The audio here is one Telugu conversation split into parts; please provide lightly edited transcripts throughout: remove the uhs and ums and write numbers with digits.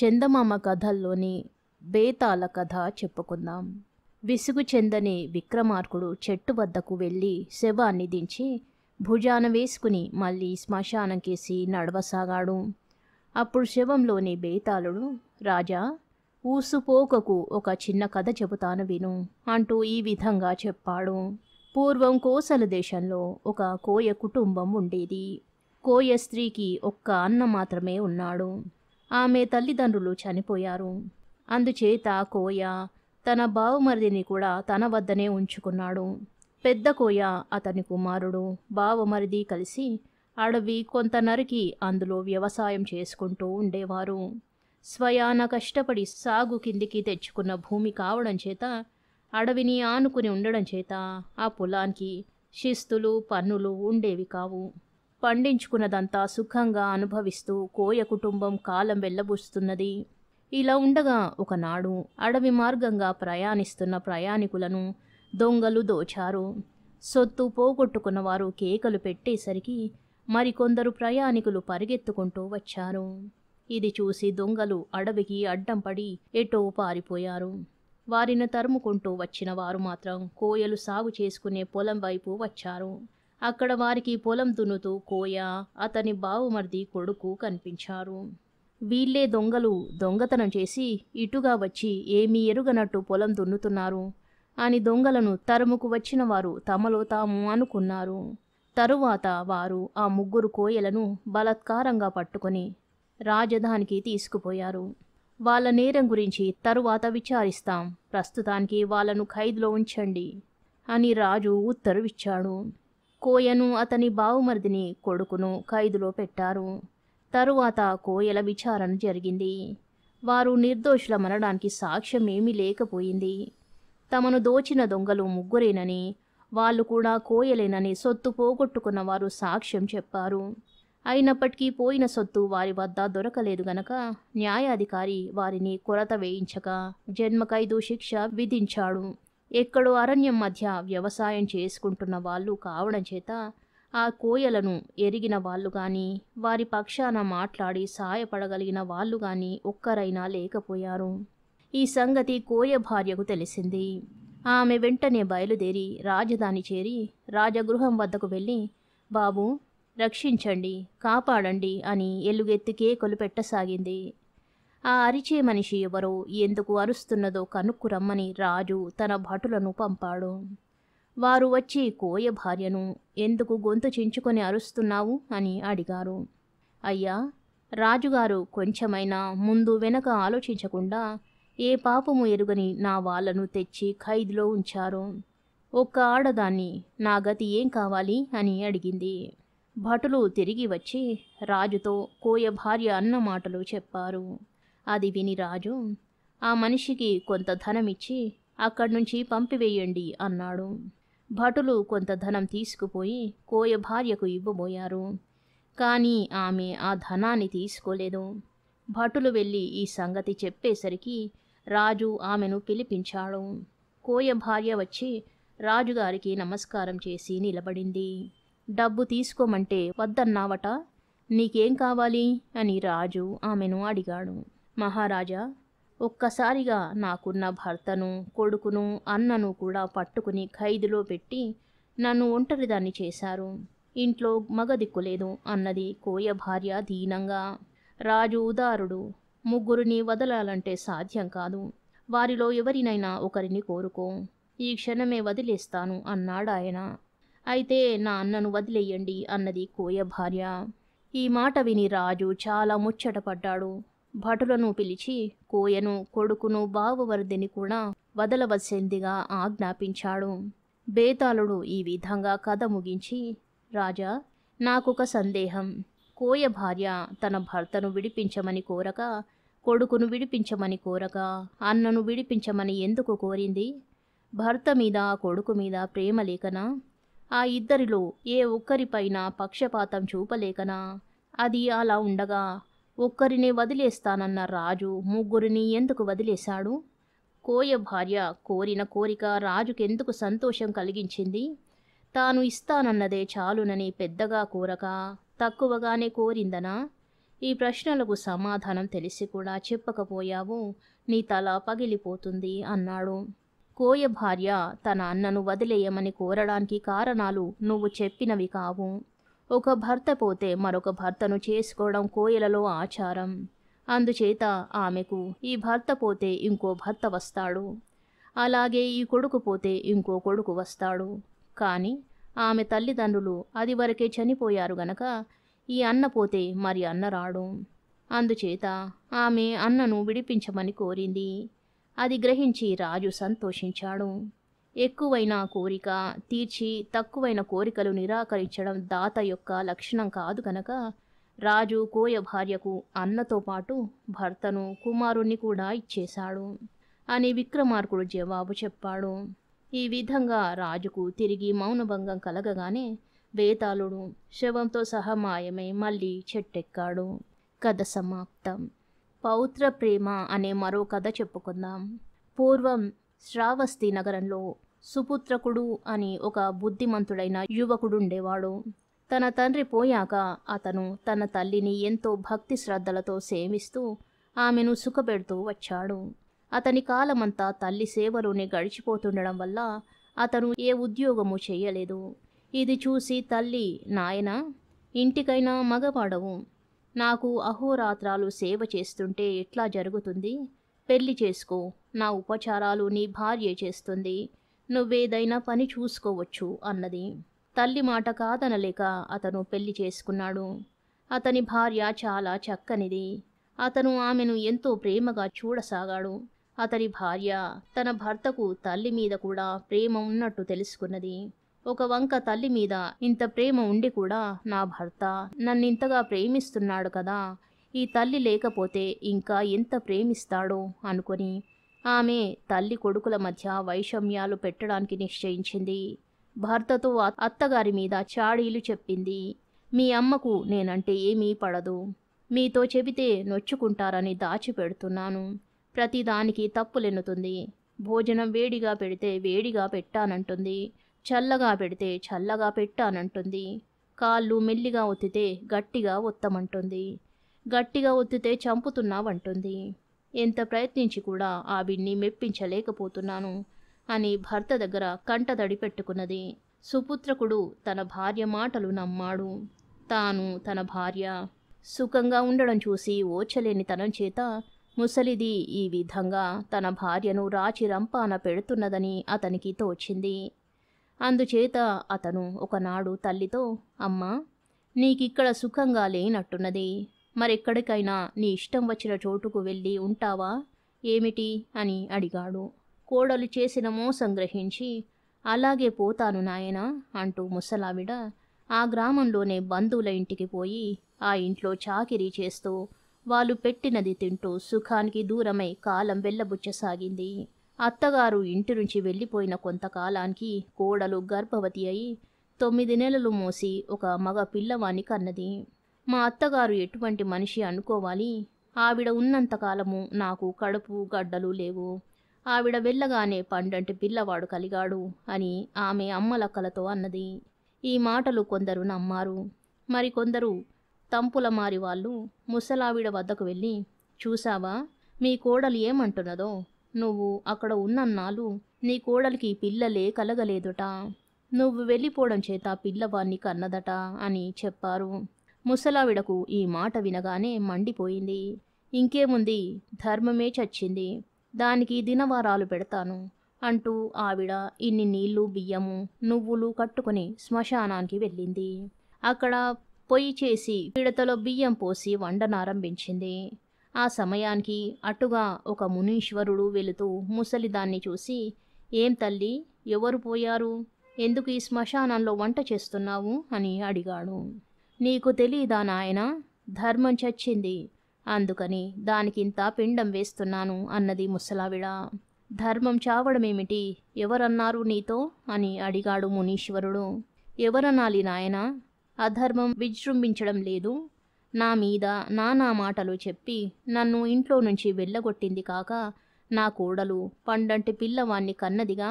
చందమామ కథల్లోని బేతాళ కథ చెప్పుకుందాం. విసుగు చెందని విక్రమార్కుడు చెట్టు వద్దకు వెళ్ళి శవాన్ని దించి భుజాన వేసుకుని మళ్ళీ శ్మశానంకేసి నడవసాగాడు. అప్పుడు శవంలోని బేతాళుడు, రాజా, ఊసుపోకకు ఒక చిన్న కథ చెబుతాను విను అంటూ ఈ విధంగా చెప్పాడు. పూర్వం కోసల దేశంలో ఒక కోయ కుటుంబం ఉండేది. కోయ స్త్రీకి ఒక్క అన్న మాత్రమే ఉన్నాడు. ఆమె తల్లిదండ్రులు చనిపోయారు. అందుచేత కోయ తన బావమరిదిని కూడా తన వద్దనే ఉంచుకున్నాడు. పెద్ద కోయ, అతని కుమారుడు, బావమరిది కలిసి అడవి కొంత నరికి అందులో వ్యవసాయం చేసుకుంటూ ఉండేవారు. స్వయాన కష్టపడి సాగు కిందికి తెచ్చుకున్న భూమి కావడం చేత, అడవిని ఆనుకుని ఉండడం చేత ఆ పొలానికి శిస్తులు పన్నులు ఉండేవి కావు. పండించుకున్నదంతా సుఖంగా అనుభవిస్తూ కోయ కుటుంబం కాలం వెళ్ళబుస్తున్నది. ఇలా ఉండగా ఒకనాడు అడవి మార్గంగా ప్రయాణిస్తున్న ప్రయాణికులను దొంగలు దోచారు. సొత్తు పోగొట్టుకున్న వారు కేకలు పెట్టేసరికి మరికొందరు ప్రయాణికులు పరిగెత్తుకుంటూ వచ్చారు. ఇది చూసి దొంగలు అడవికి అడ్డం పడి ఎటో పారిపోయారు. వారిని తరుముకుంటూ వచ్చిన వారు మాత్రం కోయలు సాగు చేసుకునే పొలం వైపు వచ్చారు. అక్కడ వారికి పొలం దున్నుతూ కోయ, అతని బావమరిది కొడుకు కనిపించారు. వీళ్ళే దొంగలు దొంగతనం చేసి ఇటుగా వచ్చి ఏమీ ఎరుగనట్టు పొలం దున్నుతున్నారు అని దొంగలను తరుముకు వచ్చిన వారు తమలో తాము అనుకున్నారు. తరువాత వారు ఆ ముగ్గురు కోయలను బలాత్కారంగా పట్టుకొని రాజధానికి తీసుకుపోయారు. వాళ్ళ నేరం గురించి తరువాత విచారిస్తాం, ప్రస్తుతానికి వాళ్ళను ఖైదులో ఉంచండి అని రాజు ఉత్తర్విచ్చాడు. కోయను, అతని బావమరిదిని, కొడుకును ఖైదులో పెట్టారు. తరువాత కోయల విచారణ జరిగింది. వారు నిర్దోషులమనడానికి సాక్ష్యం ఏమీ లేకపోయింది. తమను దోచిన దొంగలు ముగ్గురేనని, వాళ్ళు కూడా కోయలేనని సొత్తు పోగొట్టుకున్న వారు సాక్ష్యం చెప్పారు. అయినప్పటికీ పోయిన సొత్తు వారి వద్ద దొరకలేదు గనక న్యాయాధికారి వారిని కొరత వేయించక జన్మ ఖైదు శిక్ష విధించాడు. ఎక్కడో అరణ్యం మధ్య వ్యవసాయం చేసుకుంటున్న వాళ్ళు కావడం చేత ఆ కోయలను ఎరిగిన వాళ్ళు కానీ, వారి పక్షాన మాట్లాడి సాయపడగలిగిన వాళ్ళు కానీ ఒక్కరైనా లేకపోయారు. ఈ సంగతి కోయ భార్యకు తెలిసింది. ఆమె వెంటనే బయలుదేరి రాజధాని చేరి రాజగృహం వద్దకు వెళ్ళి, బాబు, రక్షించండి, కాపాడండి అని ఎలుగెత్తి కేకలు పెట్టసాగింది. ఆ అరిచే మనిషి ఎవరో, ఎందుకు అరుస్తున్నదో కనుక్కురమ్మని రాజు తన భటులను పంపాడు. వారు వచ్చి కోయ భార్యను, ఎందుకు గొంతు చించుకొని అరుస్తున్నావు అని అడిగారు. అయ్యా, రాజుగారు కొంచెమైనా ముందు వెనక ఆలోచించకుండా ఏ పాపము ఎరుగని నా వాళ్ళను తెచ్చి ఖైదులో ఉంచారు. ఒక్క ఆడదాన్ని, నా గతి ఏం కావాలి అని అడిగింది. భటులు తిరిగి వచ్చి రాజుతో కోయ భార్య అన్న మాటలు చెప్పారు. అది విని రాజు, ఆ మనిషికి కొంత ధనమిచ్చి అక్కడి నుంచి పంపివేయండి అన్నాడు. భటులు కొంత ధనం తీసుకుపోయి కోయ భార్యకు ఇవ్వబోయారు. కానీ ఆమె ఆ ధనాన్ని తీసుకోలేదు. భటులు వెళ్ళి ఈ సంగతి చెప్పేసరికి రాజు ఆమెను పిలిపించాడు. కోయ భార్య వచ్చి రాజుగారికి నమస్కారం చేసి నిలబడింది. డబ్బు తీసుకోమంటే వద్దన్నావట, నీకేం కావాలి అని రాజు ఆమెను అడిగాడు. మహారాజా, ఒక్కసారిగా నాకున్న భర్తను, కొడుకును, అన్నను కూడా పట్టుకుని ఖైదులో పెట్టి నన్ను ఒంటరిదాన్ని చేశారు. ఇంట్లో మగదిక్కులేదు అన్నది కోయ భార్య దీనంగా. రాజు ఉదారుడు, ముగ్గురిని వదలాలంటే సాధ్యం కాదు. వారిలో ఎవరినైనా ఒకరిని కోరుకో, ఈ క్షణమే వదిలేస్తాను అన్నాడాయన. అయితే నా అన్నను వదిలేయండి అన్నది కోయ భార్య. ఈ మాట విని రాజు చాలా ముచ్చటపడ్డాడు. భటులను పిలిచి కోయను, కొడుకును, బావమరిదిని కూడా వదలవలసిందిగా ఆజ్ఞాపించాడు. బేతాళుడు ఈ విధంగా కథ ముగించి, రాజా, నాకొక సందేహం. కోయ భార్య తన భర్తను విడిపించమని కోరక, కొడుకును విడిపించమని కోరక, అన్నను విడిపించమని ఎందుకు కోరింది? భర్త మీద, కొడుకు మీద ప్రేమ లేకనా? ఆ ఇద్దరిలో ఏ ఒక్కరిపైన పక్షపాతం చూపలేకనా? అది అలా ఉండగా ఒక్కరినే వదిలేస్తానన్న రాజు ముగ్గురిని ఎందుకు వదిలేశాడు? కోయ భార్య కోరిన కోరిక రాజుకెందుకు సంతోషం కలిగించింది? తాను ఇస్తానన్నదే చాలునని పెద్దగా కోరక తక్కువగానే కోరిందనా? ఈ ప్రశ్నలకు సమాధానం తెలిసి కూడా చెప్పకపోయావు, నీ తల పగిలిపోతుంది అన్నాడు. కోయ భార్య తన అన్నను వదిలేయమని కోరడానికి కారణాలు నువ్వు చెప్పినవి కావు. ఒక భర్త పోతే మరొక భర్తను చేసుకోవడం కోయలలో ఆచారం. అందుచేత ఆమెకు ఈ భర్త పోతే ఇంకో భర్త వస్తాడు, అలాగే ఈ కొడుకు పోతే ఇంకో కొడుకు వస్తాడు. కానీ ఆమె తల్లిదండ్రులు అది వరకే చనిపోయారు గనక ఈ అన్న పోతే మరి అన్న రాడు. అందుచేత ఆమె అన్నను విడిపించమని కోరింది. అది గ్రహించి రాజు సంతోషించాడు. ఎక్కువైన కోరిక తీర్చి తక్కువైన కోరికలు నిరాకరించడం దాత యొక్క లక్షణం కాదు కనుక రాజు కోయ భార్యకు అన్నతో పాటు భర్తను కుమారుణ్ణి కూడా ఇచ్చేశాడు అని విక్రమార్కుడు జవాబు చెప్పాడు. ఈ విధంగా రాజుకు తిరిగి మౌనభంగం కలగగానే బేతాళుడు శవంతో సహా మాయమై మళ్ళీ చెట్టెక్కాడు. కథ సమాప్తం. పౌత్ర ప్రేమ అనే మరో కథ చెప్పుకుందాం. పూర్వం శ్రావస్తి నగరంలో సుపుత్రకుడు అని ఒక బుద్ధిమంతుడైన యువకుడుండేవాడు. తన తండ్రి పోయాక అతను తన తల్లిని ఎంతో భక్తి శ్రద్ధలతో సేవిస్తూ ఆమెను సుఖపెడుతూ వచ్చాడు. అతని కాలమంతా తల్లి సేవలోనే గడిచిపోతుండడం వల్ల అతను ఏ ఉద్యోగము చేయలేదు. ఇది చూసి తల్లి, నాయనా, ఇంటికైనా మగవాడవు, నాకు అహోరాత్రాలు సేవ చేస్తుంటే ఎట్లా జరుగుతుంది? పెళ్లి చేసుకో, నా ఉపచారాలు నీ భార్య చేస్తుంది, నువ్వేదైనా పని చూసుకోవచ్చు అన్నది. తల్లి మాట కాదనలేక అతను పెళ్లి చేసుకున్నాడు. అతని భార్య చాలా చక్కనిది. అతను ఆమెను ఎంతో ప్రేమగా చూడసాగాడు. అతని భార్య తన భర్తకు తల్లి మీద కూడా ప్రేమ ఉన్నట్టు తెలుసుకున్నది. ఒక వంక తల్లి మీద ఇంత ప్రేమ ఉండి కూడా నా భర్త నన్నింతగా ప్రేమిస్తున్నాడు కదా, ఈ తల్లి లేకపోతే ఇంకా ఎంత ప్రేమిస్తాడో అనుకొని ఆమె తల్లి కొడుకుల మధ్య వైషమ్యాలు పెట్టడానికి నిశ్చయించింది. భర్తతో అత్తగారి మీద చాడీలు చెప్పింది. మీ అమ్మకు నేనంటే ఏమీ పడదు, మీతో చెబితే నొచ్చుకుంటారని దాచిపెడుతున్నాను, ప్రతిదానికి తప్పులెన్నుతుంది, భోజనం వేడిగా పెడితే వేడిగా పెట్టానంటుంది, చల్లగా పెడితే చల్లగా పెట్టానంటుంది, కాళ్ళు మెల్లిగా ఒత్తితే గట్టిగా ఒత్తమంటుంది, గట్టిగా ఒత్తితే చంపుతున్నావంటుంది, ఎంత ప్రయత్నించి కూడా ఆవిడ్ని మెప్పించలేకపోతున్నాను అని భర్త దగ్గర కంటతడి పెట్టుకున్నది. సుపుత్రకుడు తన భార్య మాటలు నమ్మాడు. తాను తన భార్య సుఖంగా ఉండడం చూసి ఓచలేని తనం చేత ముసలిది ఈ విధంగా తన భార్యను రాచి రంపాన పెడుతున్నదని అతనికి తోచింది. అందుచేత అతను ఒకనాడు తల్లితో, అమ్మా, నీకిక్కడ సుఖంగా లేనట్టున్నది, మరెక్కడికైనా నీ ఇష్టం వచ్చిన చోటుకు వెళ్ళి ఉంటావా ఏమిటి అని అడిగాడు. కోడలు చేసిన మోసం గ్రహించి, అలాగే పోతాను నాయనా అంటూ ముసలావిడ ఆ గ్రామంలోనే బంధువుల ఇంటికి పోయి ఆ ఇంట్లో చాకిరీ చేస్తూ వాళ్ళు పెట్టినది తింటూ సుఖానికి దూరమై కాలం వెళ్ళబుచ్చసాగింది. అత్తగారు ఇంటి నుంచి వెళ్ళిపోయిన కొంతకాలానికి కోడలు గర్భవతి అయి 9 నెలలు మోసి ఒక మగ పిల్లవాణ్ణి కన్నది. మా అత్తగారు ఎటువంటి మనిషి అనుకోవాలి, ఆవిడ ఉన్నంతకాలము నాకు కడుపు గడ్డలు లేవు, ఆవిడ వెళ్ళగానే పండంటి పిల్లవాడు కలిగాడు అని ఆమె అమ్మలక్కలతో అన్నది. ఈ మాటలు కొందరు నమ్మారు. మరికొందరు తంపుల మారి వాళ్ళు ముసలావిడ వద్దకు వెళ్ళి, చూసావా మీ కోడలు ఏమంటున్నదో, నువ్వు అక్కడ ఉన్నన్నాళ్ళు నీ కోడలికి పిల్లలే కలగలేదుట, నువ్వు వెళ్ళిపోవడం చేత పిల్లవాణ్ణి కన్నదట అని చెప్పారు. ముసలావిడకు ఈ మాట వినగానే మండిపోయింది. ఇంకేముంది, ధర్మమే చచ్చింది, దానికి దినవారాలు పెడతాను అంటూ ఆవిడ ఇన్ని నీళ్లు బియ్యము నువ్వులు కట్టుకుని శ్మశానానికి వెళ్ళింది. అక్కడ పొయ్యి చేసి పిడతలో బియ్యం పోసి వండనారంభించింది. ఆ సమయానికి అటుగా ఒక మునీశ్వరుడు వెళుతూ ముసలిదాన్ని చూసి, ఏం తల్లి, ఎవరు పోయారు, ఎందుకు ఈ శ్మశానంలో వంట చేస్తున్నావు అని అడిగాడు. నీకు తెలీదా నాయనా, ధర్మం చచ్చింది, అందుకని దానికింత పిండం వేస్తున్నాను అన్నది ముసలావిడ. ధర్మం చావడమేమిటి, ఎవరన్నారు నీతో అని అడిగాడు మునీశ్వరుడు. ఎవరనాలి నాయనా, అధర్మం విజృంభించడం లేదు, నా మీద నానా మాటలు చెప్పి నన్ను ఇంట్లో నుంచి వెళ్ళగొట్టింది కాక నా కోడలు పండంటి పిల్లవాణ్ణి కన్నదిగా,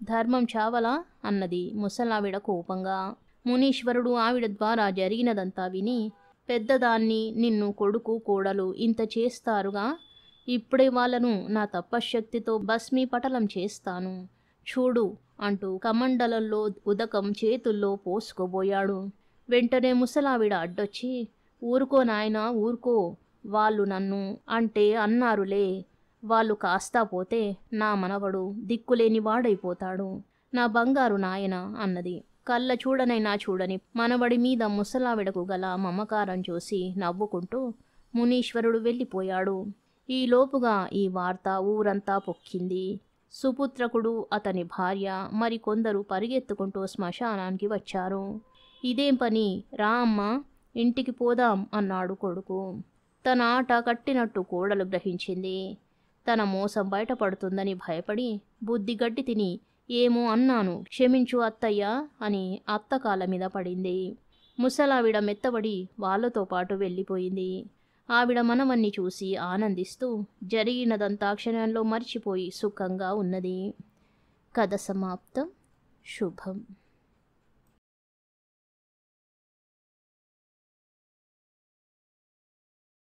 ధర్మం చావలా అన్నది ముసలావిడ కోపంగా. మునీశ్వరుడు ఆవిడ ద్వారా జరిగినదంతా విని, పెద్దదాన్ని, నిన్ను కొడుకు కోడలు ఇంత చేస్తారుగా, ఇప్పుడే వాళ్ళను నా తపశ్శక్తితో భస్మీపటలం చేస్తాను చూడు అంటూ కమండలంలో ఉదకం చేతుల్లో పోసుకోబోయాడు. వెంటనే ముసలావిడ అడ్డొచ్చి, ఊరుకో నాయనా ఊరుకో, వాళ్ళు నన్ను అంటే అన్నారులే, వాళ్ళు కాస్తా పోతే నా మనవడు దిక్కులేని వాడైపోతాడు, నా బంగారు నాయన అన్నది. కళ్ళ చూడనైనా చూడని మనవడి మీద ముసలావిడకు గల మమకారం చూసి నవ్వుకుంటూ మునీశ్వరుడు వెళ్ళిపోయాడు. ఈలోపుగా ఈ వార్త ఊరంతా పొక్కింది. సుపుత్రకుడు, అతని భార్య, మరికొందరు పరిగెత్తుకుంటూ శ్మశానానికి వచ్చారు. ఇదేం పని, రా అమ్మా ఇంటికి పోదాం అన్నాడు కొడుకు. తన ఆట కట్టినట్టు కోడలు గ్రహించింది. తన మోసం బయటపడుతుందని భయపడి బుద్ధి గడ్డి తిని, ఏమో అన్నాను క్షమించు అత్తయ్యా అని అత్తకాల మీద పడింది. ముసలావిడ మెత్తబడి వాళ్ళతో పాటు వెళ్ళిపోయింది. ఆవిడ మనవన్ని చూసి ఆనందిస్తూ జరిగినదంతా క్షణంలో మర్చిపోయి సుఖంగా ఉన్నది. కథ సమాప్తం. శుభం.